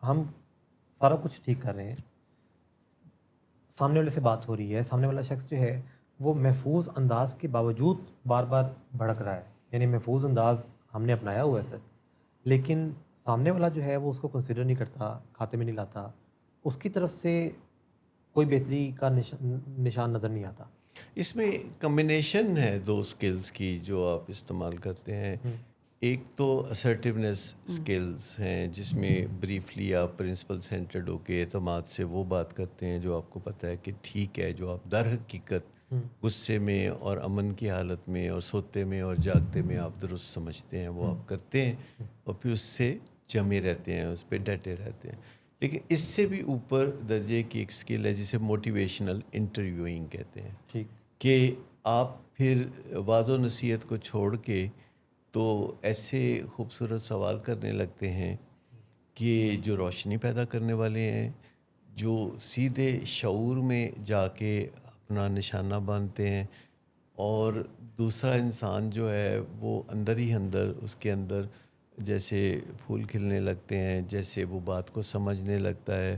ہم سارا کچھ ٹھیک کر رہے ہیں، سامنے والے سے بات ہو رہی ہے، سامنے والا شخص جو ہے وہ محفوظ انداز کے باوجود بار بار بھڑک رہا ہے، یعنی محفوظ انداز ہم نے اپنایا ہوا ہے سر، لیکن سامنے والا جو ہے وہ اس کو کنسیڈر نہیں کرتا، کھاتے میں نہیں لاتا، اس کی طرف سے کوئی بہتری کا نشان نظر نہیں آتا۔ اس میں کمبینیشن ہے دو سکلز کی جو آپ استعمال کرتے ہیں. ایک تو اسرٹیونیس سکلز ہیں جس میں بریفلی آپ پرنسپل سینٹرڈ ہو کے اعتماد سے وہ بات کرتے ہیں جو آپ کو پتہ ہے کہ ٹھیک ہے، جو آپ در حقیقت غصے میں اور امن کی حالت میں اور سوتے میں اور جاگتے میں آپ درست سمجھتے ہیں، وہ آپ کرتے ہیں اور پھر اس سے جمے رہتے ہیں، اس پہ ڈٹے رہتے ہیں. لیکن اس سے بھی اوپر درجے کی ایک سکل ہے جسے موٹیویشنل انٹرویوئنگ کہتے ہیں، ٹھیک، کہ آپ پھر واضح و نصیحت کو چھوڑ کے تو ایسے خوبصورت سوال کرنے لگتے ہیں کہ جو روشنی پیدا کرنے والے ہیں، جو سیدھے شعور میں جا کے اپنا نشانہ باندھتے ہیں، اور دوسرا انسان جو ہے وہ اندر ہی اندر اس کے اندر جیسے پھول کھلنے لگتے ہیں، جیسے وہ بات کو سمجھنے لگتا ہے.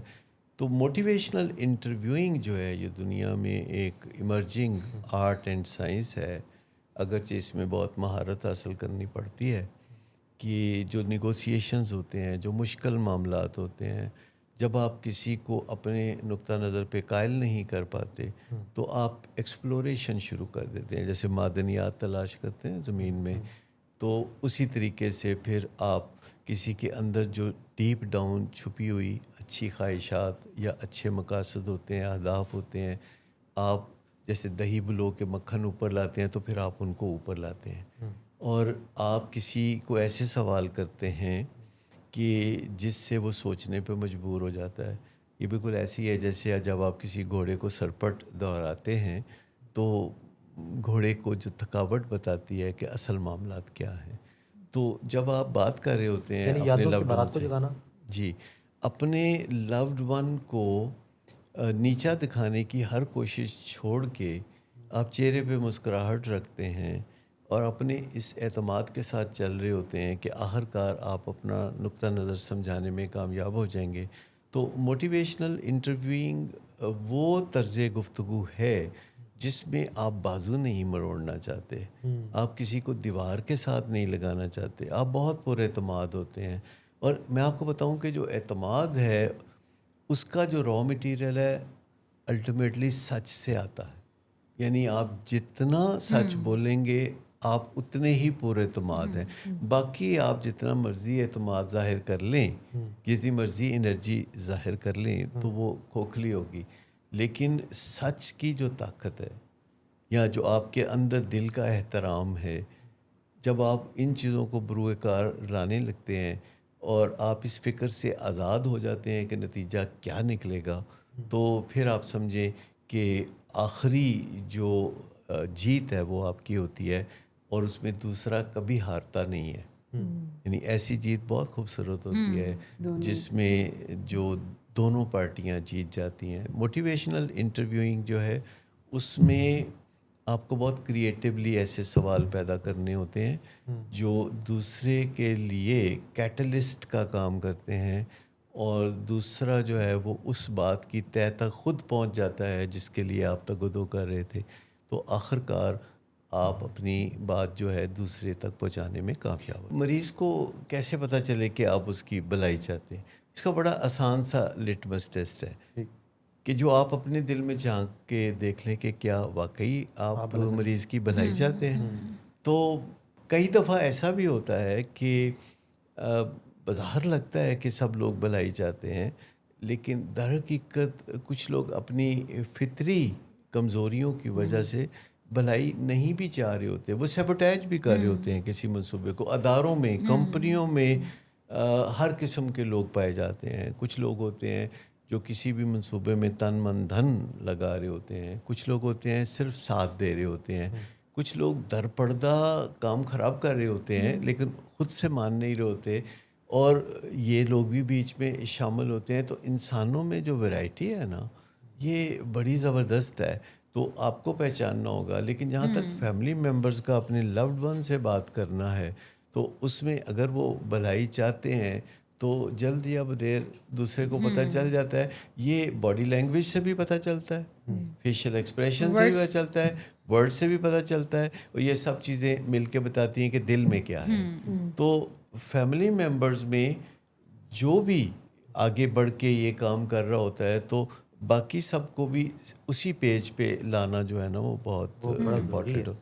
تو موٹیویشنل انٹرویوئنگ جو ہے یہ دنیا میں ایک ایمرجنگ آرٹ اینڈ سائنس ہے، اگرچہ اس میں بہت مہارت حاصل کرنی پڑتی ہے. کہ جو نیگوسیشنز ہوتے ہیں، جو مشکل معاملات ہوتے ہیں، جب آپ کسی کو اپنے نقطہ نظر پہ قائل نہیں کر پاتے تو آپ ایکسپلوریشن شروع کر دیتے ہیں، جیسے معدنیات تلاش کرتے ہیں زمین میں. تو اسی طریقے سے پھر آپ کسی کے اندر جو ڈیپ ڈاؤن چھپی ہوئی اچھی خواہشات یا اچھے مقاصد ہوتے ہیں، اہداف ہوتے ہیں، آپ جیسے دہی بلو کے مکھن اوپر لاتے ہیں تو پھر آپ ان کو اوپر لاتے ہیں. اور آپ کسی کو ایسے سوال کرتے ہیں کہ جس سے وہ سوچنے پہ مجبور ہو جاتا ہے. یہ بالکل ایسی ہے جیسے جب آپ کسی گھوڑے کو سرپٹ دوڑاتے ہیں تو گھوڑے کو جو تھکاوٹ بتاتی ہے کہ اصل معاملات کیا ہیں. تو جب آپ بات کر رہے ہوتے ہیں یعنی اپنے یادوں کے لوڈ ون بارات کو سے، جگانا. جی، اپنے لوڈ ون کو نیچا دکھانے کی ہر کوشش چھوڑ کے آپ چہرے پہ مسکراہٹ رکھتے ہیں اور اپنے اس اعتماد کے ساتھ چل رہے ہوتے ہیں کہ آخرکار آپ اپنا نقطہ نظر سمجھانے میں کامیاب ہو جائیں گے. تو موٹیویشنل انٹرویوئنگ وہ طرز گفتگو ہے جس میں آپ بازو نہیں مروڑنا چاہتے، آپ کسی کو دیوار کے ساتھ نہیں لگانا چاہتے، آپ بہت پر اعتماد ہوتے ہیں. اور میں آپ کو بتاؤں کہ جو اعتماد ہے اس کا جو را مٹیریل ہے الٹیمیٹلی سچ سے آتا ہے. یعنی آپ جتنا سچ بولیں گے آپ اتنے ہی پر اعتماد ہیں. باقی آپ جتنا مرضی اعتماد ظاہر کر لیں، جتنی مرضی انرجی ظاہر کر لیں تو وہ کھوکھلی ہوگی. لیکن سچ کی جو طاقت ہے یا جو آپ کے اندر دل کا احترام ہے، جب آپ ان چیزوں کو بروئے کار لانے لگتے ہیں اور آپ اس فکر سے آزاد ہو جاتے ہیں کہ نتیجہ کیا نکلے گا، تو پھر آپ سمجھیں کہ آخری جو جیت ہے وہ آپ کی ہوتی ہے اور اس میں دوسرا کبھی ہارتا نہیں ہے. یعنی ایسی جیت بہت خوبصورت ہوتی ہے جس میں جو دونوں پارٹیاں جیت جاتی ہیں. موٹیویشنل انٹرویوئنگ جو ہے اس میں آپ کو بہت کریٹیولی ایسے سوال پیدا کرنے ہوتے ہیں جو دوسرے کے لیے کیٹلسٹ کا کام کرتے ہیں، اور دوسرا جو ہے وہ اس بات کی تہہ تک خود پہنچ جاتا ہے جس کے لیے آپ تگدو کر رہے تھے. تو آخرکار آپ اپنی بات جو ہے دوسرے تک پہنچانے میں کامیاب ہو. مریض کو کیسے پتہ چلے کہ آپ اس کی بھلائی چاہتے ہیں؟ اس کا بڑا آسان سا لٹمس ٹیسٹ ہے کہ جو آپ اپنے دل میں جھانک کے دیکھ لیں کہ کیا واقعی آپ مریض کی بھلائی چاہتے ہیں. تو کئی دفعہ ایسا بھی ہوتا ہے کہ بظاہر لگتا ہے کہ سب لوگ بھلائی چاہتے ہیں، لیکن در حقیقت کچھ لوگ اپنی فطری کمزوریوں کی وجہ سے بھلائی نہیں بھی چاہ رہے ہوتے، وہ سیبوٹیج بھی کر رہے ہوتے ہیں کسی منصوبے کو. اداروں میں، کمپنیوں میں ہر قسم کے لوگ پائے جاتے ہیں. کچھ لوگ ہوتے ہیں جو کسی بھی منصوبے میں تن من دھن لگا رہے ہوتے ہیں، کچھ لوگ ہوتے ہیں صرف ساتھ دے رہے ہوتے ہیں، کچھ لوگ در پردہ کام خراب کر رہے ہوتے ہیں لیکن خود سے مان نہیں رہے ہوتے، اور یہ لوگ بھی بیچ میں شامل ہوتے ہیں. تو انسانوں میں جو ویرائٹی ہے نا یہ بڑی زبردست ہے. تو آپ کو پہچاننا ہوگا. لیکن جہاں تک فیملی ممبرز کا اپنے لوڈ ون سے بات کرنا ہے تو اس میں اگر وہ بھلائی چاہتے ہیں تو جلد یا بدیر دوسرے کو پتہ چل جاتا ہے. یہ باڈی لینگویج سے بھی پتہ چلتا ہے, فیشیل ایکسپریشن سے بھی پتہ چلتا ہے, ورڈ سے بھی پتہ چلتا ہے, اور یہ سب چیزیں مل کے بتاتی ہیں کہ دل میں کیا ہے. تو فیملی ممبرز میں جو بھی آگے بڑھ کے یہ کام کر رہا ہوتا ہے تو باقی سب کو بھی اسی پیج پہ لانا جو ہے نا وہ بہت امپورٹنٹ ہوتا ہے.